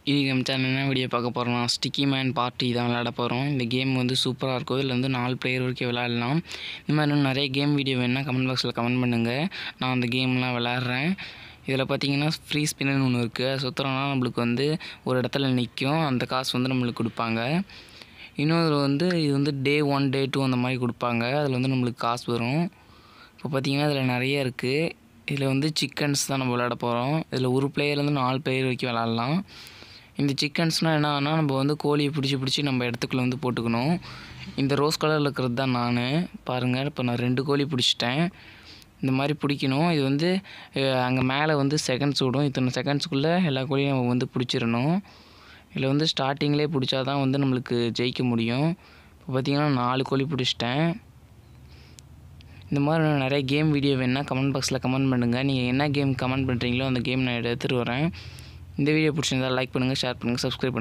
இதுக்கு நம்ம சேனல் என்ன வீடியோ பார்க்க போகிறோம்னா ஸ்டிக்கி மேன் பார்ட்டி தான் விளையாட போகிறோம். இந்த கேம் வந்து சூப்பராக இருக்கும். இதில் வந்து 4 பிளேயர் வரைக்கும் விளையாடலாம். இந்த மாதிரி இன்னும் நிறைய கேம் வீடியோ வேணுன்னா கமெண்ட் பாக்ஸில் கமெண்ட் பண்ணுங்கள். நான் அந்த கேம்லாம் விளையாடுறேன். இதில் பார்த்தீங்கன்னா ஃப்ரீ ஸ்பின்னு ஒன்று இருக்குது. அது சுற்றுறோன்னா நம்மளுக்கு வந்து ஒரு இடத்துல நிற்கும். அந்த காசு வந்து நம்மளுக்கு கொடுப்பாங்க. இன்னொரு வந்து இது வந்து டே 1 டே 2 அந்த மாதிரி கொடுப்பாங்க. அதில் வந்து நம்மளுக்கு காசு வரும். இப்போ பார்த்தீங்கன்னா இதில் நிறைய இருக்குது. இதில் வந்து சிக்கன்ஸ் தான் நம்ம விளையாட போகிறோம். இதில் ஒரு பிளேயர்லேருந்து 4 பிளேயர் வரைக்கும் விளையாடலாம். இந்த சிக்கன்ஸ்னால் என்னன்னா நம்ம வந்து கோழியை பிடிச்சி நம்ம இடத்துக்குள்ளே வந்து போட்டுக்கணும். இந்த ரோஸ் கலரில் இருக்கிறது தான் நான் பாருங்கள். இப்போ நான் 2 கோழி பிடிச்சிட்டேன். இந்த மாதிரி பிடிக்கணும். இது வந்து அங்கே மேலே வந்து செகண்ட்ஸ் விடும். இத்தனை செகண்ட்ஸுக்குள்ளே எல்லா கோழியும் நம்ம வந்து பிடிச்சிடணும். இதில் வந்து ஸ்டார்டிங்லேயே பிடிச்சா தான் வந்து நம்மளுக்கு ஜெயிக்க முடியும். இப்போ பார்த்திங்கன்னா 4 கோழி பிடிச்சிட்டேன். இந்த மாதிரி நிறைய கேம் வீடியோ வேணுன்னா கமெண்ட் பாக்ஸில் கமெண்ட் பண்ணுங்கள். நீங்கள் என்ன கேம் கமெண்ட் பண்ணுறீங்களோ அந்த கேம் நான் எடுத்துகிட்டு வரேன். இந்த வீடியோ பிடிச்சிருந்தால் லைக் பண்ணுங்கள், ஷேர் பண்ணுங்கள், சப்ஸ்கிரைப் பண்ணுங்கள்.